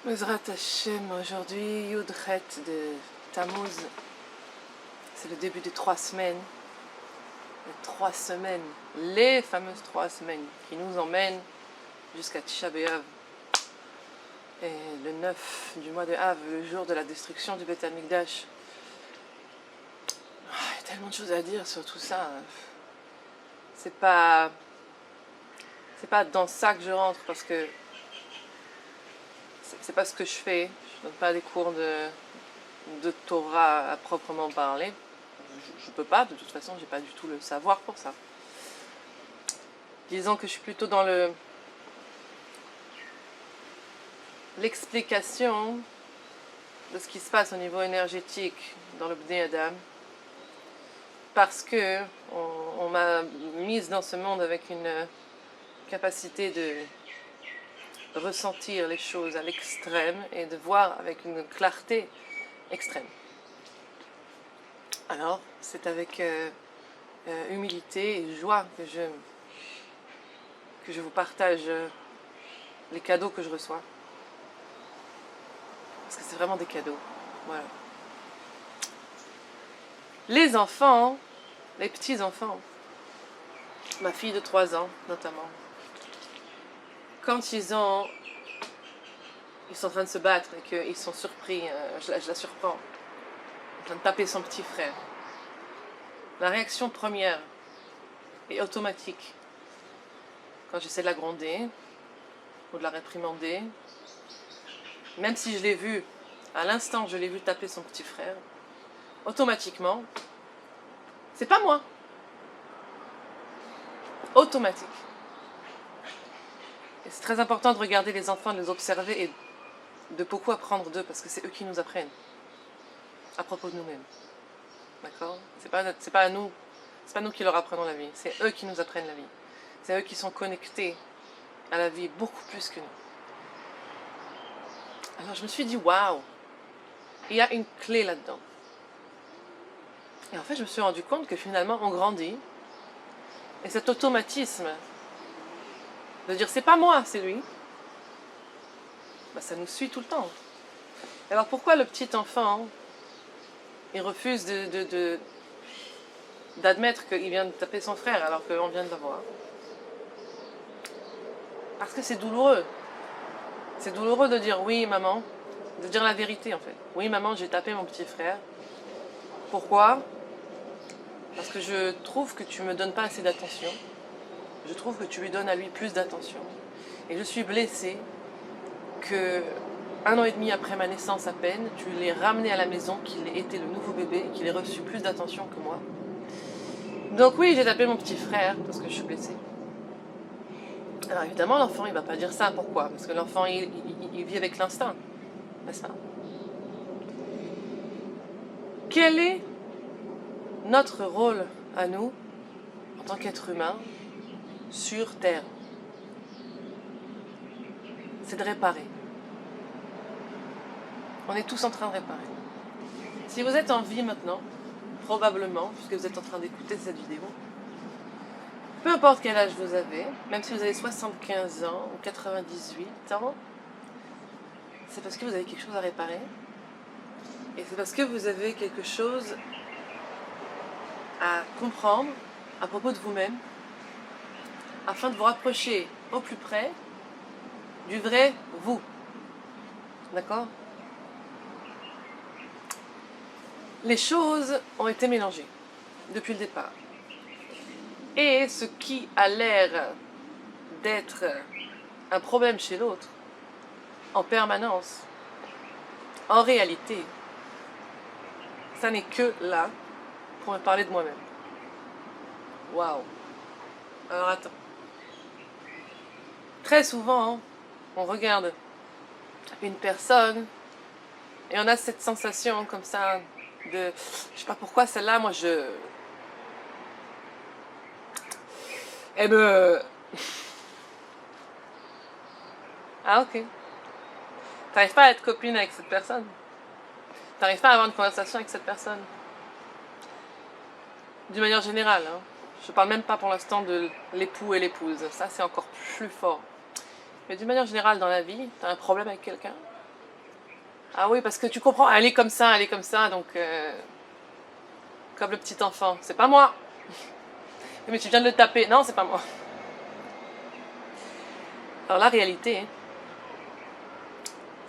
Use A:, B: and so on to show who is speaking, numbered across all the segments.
A: Bezrat Hashem, aujourd'hui, Yudchet de Tammuz. C'est le début des 3 semaines. Les fameuses 3 semaines qui nous emmènent jusqu'à Tisha B'Av. Et le 9 du mois de Av, le jour de la destruction du Beth Amikdash. Il y a tellement de choses à dire sur tout ça. C'est pas dans ça que je rentre parce que c'est pas ce que je fais. Je donne pas des cours de Torah à proprement parler. Je peux pas, de toute façon, j'ai pas du tout le savoir pour ça. Disons que je suis plutôt dans l'explication de ce qui se passe au niveau énergétique dans le Bnei Adam, parce que on m'a mise dans ce monde avec une capacité de ressentir les choses à l'extrême et de voir avec une clarté extrême. Alors, c'est avec humilité et joie que je vous partage les cadeaux que je reçois. Parce que c'est vraiment des cadeaux. Voilà. Les enfants, les petits-enfants, ma fille de 3 ans notamment, quand ils sont en train de se battre et qu'ils sont surpris, je la surprends, en train de taper son petit frère. La réaction première est automatique. Quand j'essaie de la gronder ou de la réprimander, même si je l'ai vu, à l'instant je l'ai vu taper son petit frère, automatiquement, c'est pas moi. Automatique. Et c'est très important de regarder les enfants, de les observer et de beaucoup apprendre d'eux parce que c'est eux qui nous apprennent à propos de nous-mêmes. D'accord ? C'est pas nous qui leur apprenons la vie, c'est eux qui nous apprennent la vie. C'est eux qui sont connectés à la vie beaucoup plus que nous. Alors je me suis dit, waouh, il y a une clé là-dedans. Et en fait, je me suis rendu compte que finalement, on grandit. Et cet automatisme de dire, c'est pas moi, c'est lui, bah, ça nous suit tout le temps. Alors pourquoi le petit enfant, il refuse d'admettre qu'il vient de taper son frère alors qu'on vient de le voir? Parce que c'est douloureux. C'est douloureux de dire oui maman, de dire la vérité en fait. Oui maman, j'ai tapé mon petit frère. Pourquoi? Parce que je trouve que tu me donnes pas assez d'attention. Je trouve que tu lui donnes à lui plus d'attention. Et je suis blessée que 1 an et demi après ma naissance à peine, tu l'aies ramené à la maison, qu'il ait été le nouveau bébé, qu'il ait reçu plus d'attention que moi. Donc oui, j'ai tapé mon petit frère parce que je suis blessée. Alors évidemment, l'enfant, il ne va pas dire ça. Pourquoi? Parce que l'enfant, il vit avec l'instinct, n'est-ce pas? Quel est notre rôle à nous, en tant qu'être humain, sur Terre? C'est de réparer. On est tous en train de réparer. Si vous êtes en vie maintenant, probablement, puisque vous êtes en train d'écouter cette vidéo, peu importe quel âge vous avez, même si vous avez 75 ans ou 98 ans, c'est parce que vous avez quelque chose à réparer. Et c'est parce que vous avez quelque chose à comprendre à propos de vous-même, afin de vous rapprocher au plus près du vrai vous. D'accord ? Les choses ont été mélangées depuis le départ. Et ce qui a l'air d'être un problème chez l'autre, en permanence, en réalité, ça n'est que là pour me parler de moi-même. Waouh! Alors attends. Très souvent, on regarde une personne et on a cette sensation comme ça de... Je sais pas pourquoi celle-là, moi je... Eh ben... Ah ok. T'arrives pas à être copine avec cette personne. T'arrives pas à avoir une conversation avec cette personne. D'une manière générale, hein. Je parle même pas pour l'instant de l'époux et l'épouse. Ça, c'est encore plus fort. Mais d'une manière générale, dans la vie, t'as un problème avec quelqu'un, Ah oui, parce que tu comprends, elle est comme ça, donc comme le petit enfant. C'est pas moi. Mais tu viens de le taper. Non, c'est pas moi. Alors la réalité, hein,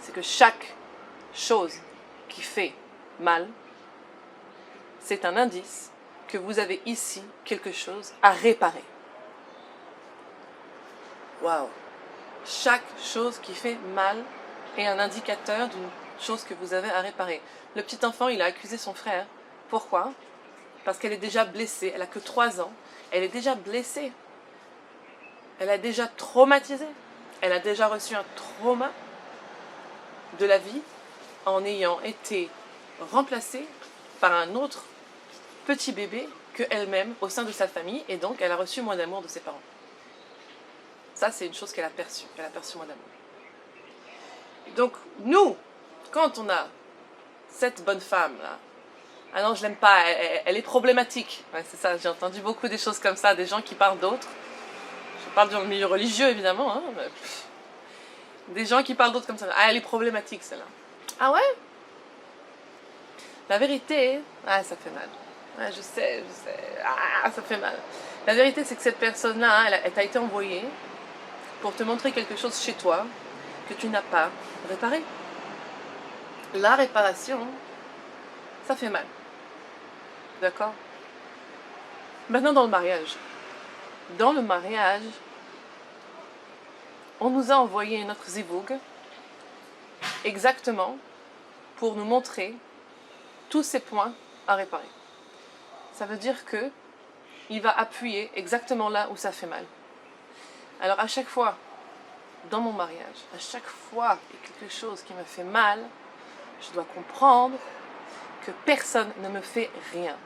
A: c'est que chaque chose qui fait mal, c'est un indice que vous avez ici quelque chose à réparer. Waouh! Chaque chose qui fait mal est un indicateur d'une chose que vous avez à réparer. Le petit enfant, il a accusé son frère. Pourquoi? Parce qu'elle est déjà blessée. Elle a que 3 ans. Elle est déjà blessée. Elle a déjà traumatisé. Elle a déjà reçu un trauma de la vie en ayant été remplacée par un autre petit bébé qu'elle-même au sein de sa famille, et donc elle a reçu moins d'amour de ses parents. Ça, c'est une chose qu'elle a perçue. Elle a perçu moins d'amour. Donc, nous, quand on a cette bonne femme-là, ah non, je l'aime pas, elle est problématique. Ouais, c'est ça, j'ai entendu beaucoup des choses comme ça, des gens qui parlent d'autres. Je parle dans le milieu religieux, évidemment, hein, mais des gens qui parlent d'autres comme ça. Ah, elle est problématique, celle-là. Ah ouais? La vérité, ah, ça fait mal. Ouais, je sais, ah, ça fait mal. La vérité, c'est que cette personne-là, hein, elle t'a été envoyée pour te montrer quelque chose chez toi que tu n'as pas réparé. La réparation, ça fait mal. D'accord? Maintenant, dans le mariage. Dans le mariage, on nous a envoyé notre zivug exactement pour nous montrer tous ces points à réparer. Ça veut dire que il va appuyer exactement là où ça fait mal. Alors à chaque fois, dans mon mariage, à chaque fois qu'il y a quelque chose qui me fait mal, je dois comprendre que personne ne me fait rien.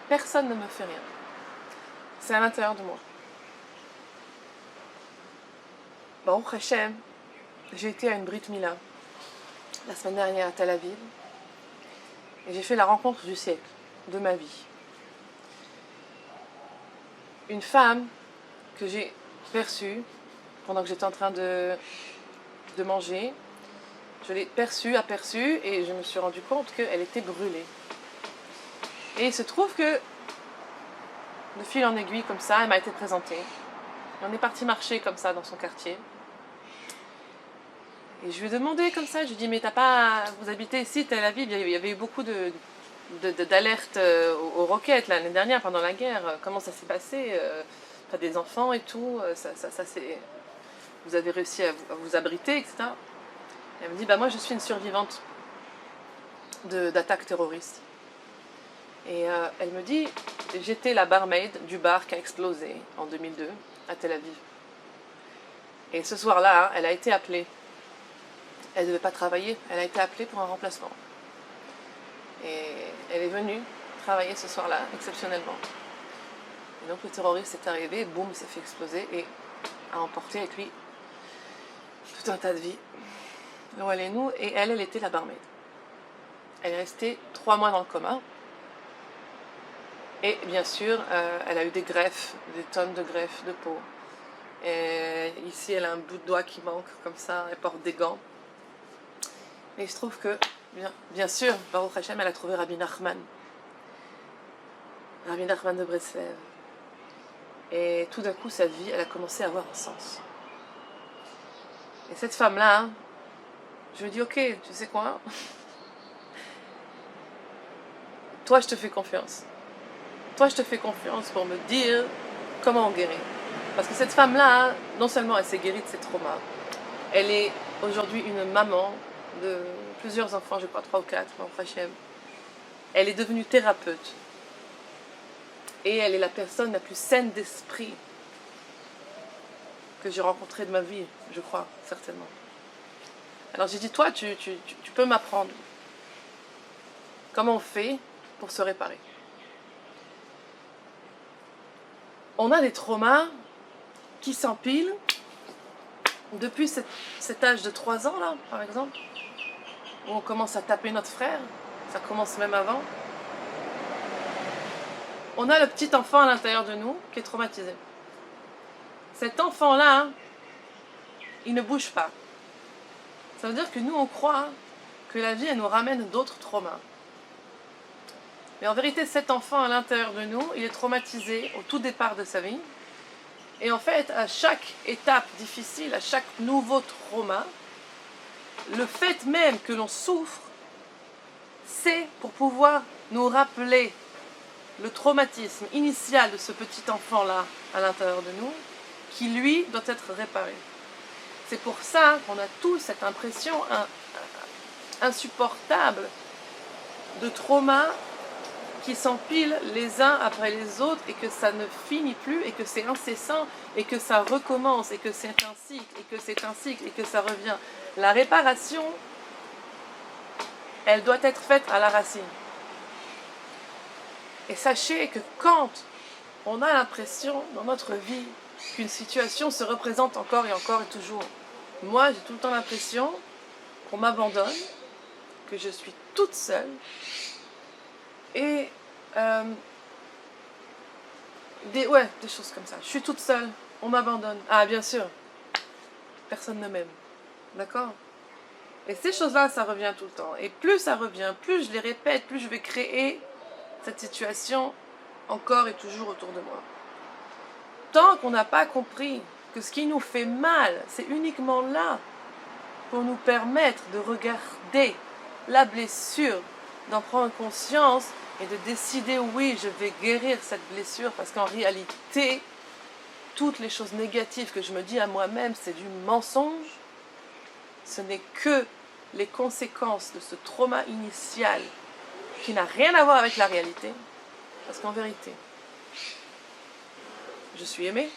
A: Personne ne me fait rien. C'est à l'intérieur de moi. Baruch Hashem, j'ai été à une Brit Mila la semaine dernière à Tel Aviv et j'ai fait la rencontre du siècle, de ma vie. Une femme que j'ai perçue pendant que j'étais en train de manger. Je l'ai aperçue et je me suis rendu compte qu'elle était brûlée. Et il se trouve que de fil en aiguille comme ça, elle m'a été présentée. On est parti marcher comme ça dans son quartier. Et je lui ai demandé comme ça, je lui ai dit, mais vous habitez ici, Tel Aviv, il y avait eu beaucoup d'alertes aux roquettes l'année dernière pendant la guerre. Comment ça s'est passé? T'as des enfants et tout, vous avez réussi à vous abriter, etc. Et elle me dit, moi je suis une survivante d'attaques terroristes. Et elle me dit, j'étais la barmaid du bar qui a explosé en 2002 à Tel Aviv. Et ce soir-là, elle a été appelée. Elle ne devait pas travailler, elle a été appelée pour un remplacement. Et elle est venue travailler ce soir-là, exceptionnellement. Et donc le terroriste est arrivé, boum, il s'est fait exploser et a emporté avec lui tout un tas de vies. Et elle était la barmaid. Elle est restée 3 mois dans le coma. Et bien sûr, elle a eu des greffes, des tonnes de greffes de peau. Et ici, elle a un bout de doigt qui manque, comme ça, elle porte des gants. Et il se trouve que, bien sûr, Baruch Hashem, elle a trouvé Rabbi Nachman de Breslev. Et tout d'un coup, sa vie, elle a commencé à avoir un sens. Et cette femme-là, je lui ai dit, ok, tu sais quoi? Toi, je te fais confiance. Toi, je te fais confiance pour me dire comment on guérit. Parce que cette femme-là, non seulement elle s'est guérie de ses traumas, elle est aujourd'hui une maman de plusieurs enfants, je crois 3 ou 4, Baruch Hashem. Elle est devenue thérapeute. Et elle est la personne la plus saine d'esprit que j'ai rencontrée de ma vie, je crois, certainement. Alors j'ai dit, toi, tu peux m'apprendre comment on fait pour se réparer. On a des traumas qui s'empilent depuis cet âge de 3 ans, là, par exemple, où on commence à taper notre frère, ça commence même avant. On a le petit enfant à l'intérieur de nous qui est traumatisé. Cet enfant-là, il ne bouge pas. Ça veut dire que nous, on croit que la vie elle nous ramène d'autres traumas. Mais en vérité, cet enfant à l'intérieur de nous, il est traumatisé au tout départ de sa vie. Et en fait, à chaque étape difficile, à chaque nouveau trauma, le fait même que l'on souffre, c'est pour pouvoir nous rappeler le traumatisme initial de ce petit enfant-là à l'intérieur de nous, qui lui doit être réparé. C'est pour ça qu'on a tous cette impression insupportable de trauma qui s'empilent les uns après les autres et que ça ne finit plus et que c'est incessant et que ça recommence et que c'est un cycle et que c'est un cycle et que ça revient. La réparation, elle doit être faite à la racine. Et sachez que quand on a l'impression dans notre vie qu'une situation se représente encore et encore et toujours, moi j'ai tout le temps l'impression qu'on m'abandonne, que je suis toute seule et des choses comme ça. Je suis toute seule, on m'abandonne. Ah bien sûr, personne ne m'aime. D'accord ? Et ces choses-là, ça revient tout le temps. Et plus ça revient, plus je les répète, plus je vais créer cette situation encore et toujours autour de moi. Tant qu'on n'a pas compris que ce qui nous fait mal, c'est uniquement là pour nous permettre de regarder la blessure, d'en prendre conscience et de décider, oui, je vais guérir cette blessure, parce qu'en réalité, toutes les choses négatives que je me dis à moi-même, c'est du mensonge. Ce n'est que les conséquences de ce trauma initial qui n'a rien à voir avec la réalité. Parce qu'en vérité, je suis aimée.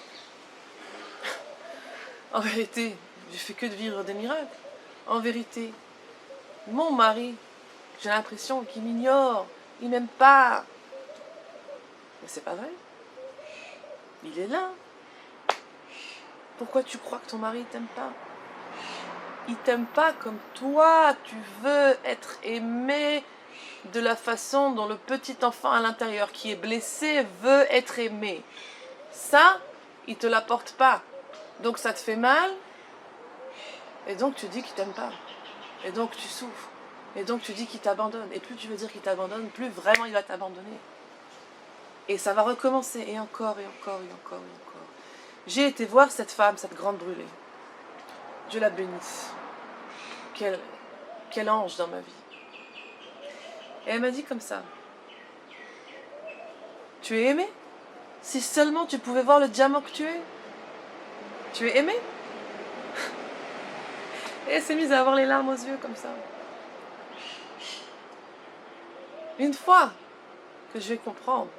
A: En vérité, je fais que de vivre des miracles. En vérité, mon mari, j'ai l'impression qu'il m'ignore, il m'aime pas. Mais c'est pas vrai. Il est là. Pourquoi tu crois que ton mari t'aime pas ? Il t'aime pas comme toi, tu veux être aimé de la façon dont le petit enfant à l'intérieur qui est blessé veut être aimé. Ça, il te l'apporte pas. Donc ça te fait mal, et donc tu dis qu'il t'aime pas. Et donc tu souffres. Et donc tu dis qu'il t'abandonne. Et plus tu veux dire qu'il t'abandonne, plus vraiment il va t'abandonner. Et ça va recommencer, et encore, et encore, et encore, et encore. J'ai été voir cette femme, cette grande brûlée. Dieu la bénisse. Quel ange dans ma vie. Et elle m'a dit comme ça. Tu es aimé ? Si seulement tu pouvais voir le diamant que tu es. Tu es aimé ? Et elle s'est mise à avoir les larmes aux yeux comme ça. Une fois que je vais comprendre,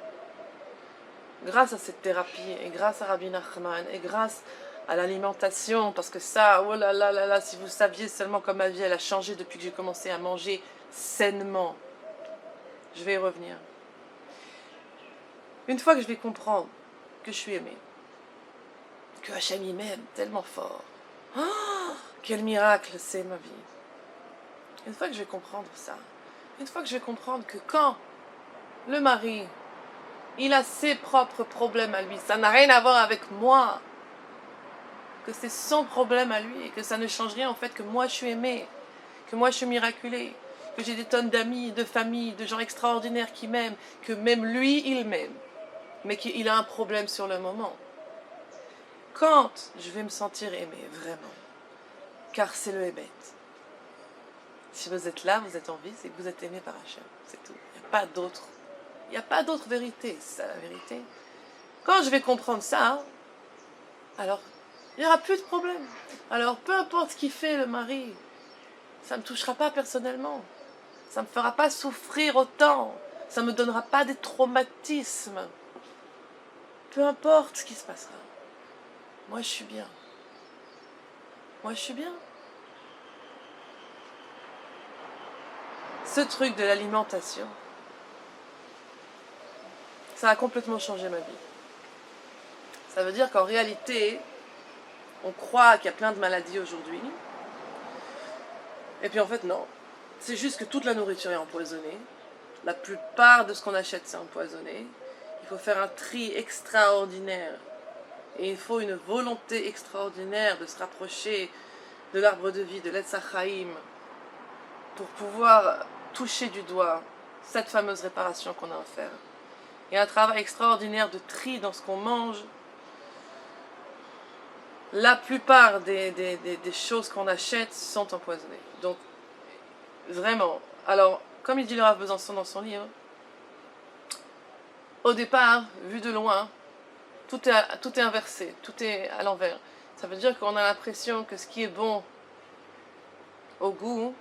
A: grâce à cette thérapie, et grâce à Rabbi Nachman, et grâce à l'alimentation, parce que ça, oh là là là là, si vous saviez seulement comme ma vie elle a changé depuis que j'ai commencé à manger sainement, je vais y revenir. Une fois que je vais comprendre que je suis aimée, que Hachem il m'aime tellement fort, oh, quel miracle c'est ma vie. Une fois que je vais comprendre ça, une fois que je vais comprendre que quand le mari, il a ses propres problèmes à lui, ça n'a rien à voir avec moi, que c'est son problème à lui et que ça ne change rien en fait que moi je suis aimée, que moi je suis miraculée, que j'ai des tonnes d'amis, de familles, de gens extraordinaires qui m'aiment, que même lui il m'aime, mais qu'il a un problème sur le moment. Quand je vais me sentir aimée, vraiment, car c'est le Hémet. Si vous êtes là, vous êtes en vie, c'est que vous êtes aimé par Hachem, c'est tout. Il n'y a pas d'autre vérité, c'est ça la vérité. Quand je vais comprendre ça, alors il n'y aura plus de problème. Alors peu importe ce qu'il fait le mari, ça ne me touchera pas personnellement. Ça ne me fera pas souffrir autant. Ça ne me donnera pas des traumatismes. Peu importe ce qui se passera. Moi je suis bien. Moi je suis bien. Ce truc de l'alimentation, ça a complètement changé ma vie. Ça veut dire qu'en réalité, on croit qu'il y a plein de maladies aujourd'hui. Et puis en fait, non. C'est juste que toute la nourriture est empoisonnée. La plupart de ce qu'on achète, c'est empoisonné. Il faut faire un tri extraordinaire. Et il faut une volonté extraordinaire de se rapprocher de l'arbre de vie, de l'Etz HaChaim, pour pouvoir toucher du doigt cette fameuse réparation qu'on a à faire. Il y a un travail extraordinaire de tri dans ce qu'on mange. La plupart des choses qu'on achète sont empoisonnées. Donc, vraiment. Alors, comme il dit le Rav Besançon dans son livre, au départ, vu de loin, tout est inversé, tout est à l'envers. Ça veut dire qu'on a l'impression que ce qui est bon au goût,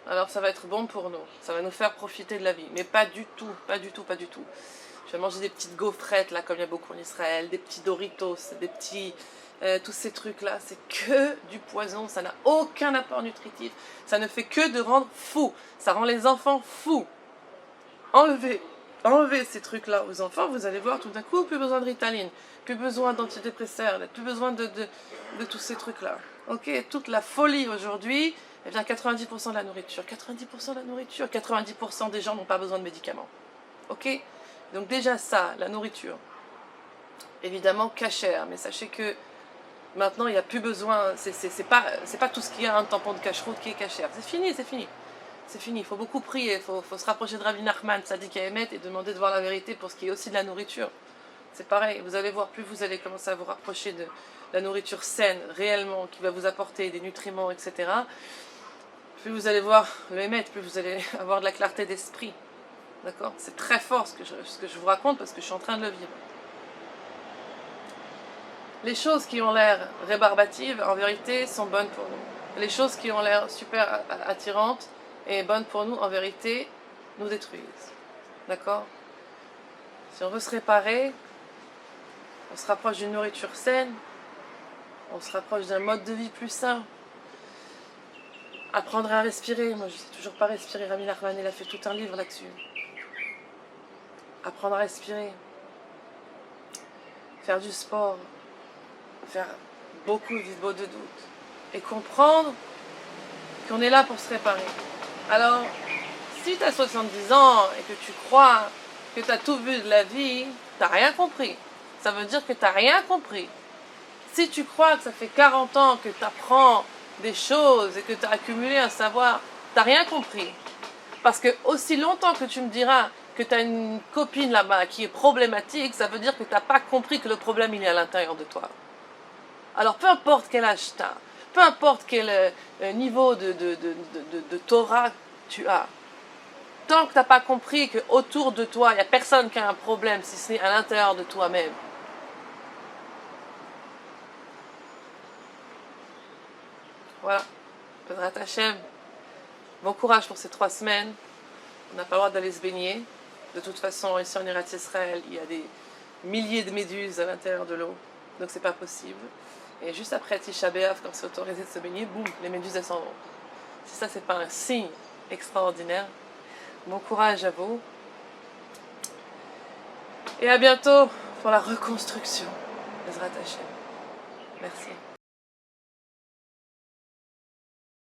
A: alors ça va être bon pour nous, ça va nous faire profiter de la vie, mais pas du tout, pas du tout, pas du tout. Je vais manger des petites gaufrettes, là, comme il y a beaucoup en Israël, des petits Doritos, des petits... tous ces trucs-là, c'est que du poison, ça n'a aucun apport nutritif, ça ne fait que de rendre fou, ça rend les enfants fous. Enlevez ces trucs-là aux enfants, vous allez voir tout d'un coup, plus besoin de Ritaline, plus besoin d'antidépresseurs, plus besoin de tous ces trucs-là. Ok, toute la folie aujourd'hui, elle vient 90% de la nourriture. 90% de la nourriture, 90% des gens n'ont pas besoin de médicaments. Ok, donc déjà ça, la nourriture, évidemment cachère, mais sachez que maintenant il n'y a plus besoin, c'est pas tout ce qu'il y a un tampon de cache-route qui est cachère. C'est fini, c'est fini. C'est fini, il faut beaucoup prier, il faut se rapprocher de Rabbi Nachman, Tzadik Haemet, et demander de voir la vérité pour ce qui est aussi de la nourriture. C'est pareil, vous allez voir, plus vous allez commencer à vous rapprocher de la nourriture saine, réellement, qui va vous apporter des nutriments, etc., plus vous allez voir le Haemet, plus vous allez avoir de la clarté d'esprit. D'accord? C'est très fort ce que je vous raconte parce que je suis en train de le vivre. Les choses qui ont l'air rébarbatives, en vérité, sont bonnes pour nous. Les choses qui ont l'air super attirantes et bonnes pour nous, en vérité, nous détruisent. D'accord? Si on veut se réparer, on se rapproche d'une nourriture saine, on se rapproche d'un mode de vie plus sain. Apprendre à respirer, moi je ne sais toujours pas respirer, Rabbi Nachman, il a fait tout un livre là-dessus. Apprendre à respirer, faire du sport, faire beaucoup de doutes et comprendre qu'on est là pour se réparer. Alors, si tu as 70 ans et que tu crois que tu as tout vu de la vie, tu n'as rien compris. Ça veut dire que tu n'as rien compris. Si tu crois que ça fait 40 ans que tu apprends des choses et que tu as accumulé un savoir, tu n'as rien compris. Parce que aussi longtemps que tu me diras que tu as une copine là-bas qui est problématique, ça veut dire que tu n'as pas compris que le problème il est à l'intérieur de toi. Alors peu importe quel âge tu as, peu importe quel niveau de Torah tu as, tant que tu n'as pas compris qu'autour de toi, il n'y a personne qui a un problème, si ce n'est à l'intérieur de toi-même. Voilà, Pedrat Hashem, bon courage pour ces 3 semaines. On n'a pas le droit d'aller se baigner. De toute façon, ici en Eretz Israël, il y a des milliers de méduses à l'intérieur de l'eau, donc c'est pas possible. Et juste après Tisha B'Av, quand c'est autorisé de se baigner, boum, les méduses elles s'en vont. Si ça, c'est pas un signe extraordinaire, bon courage à vous. Et à bientôt pour la reconstruction. Pedrat Hashem. Merci.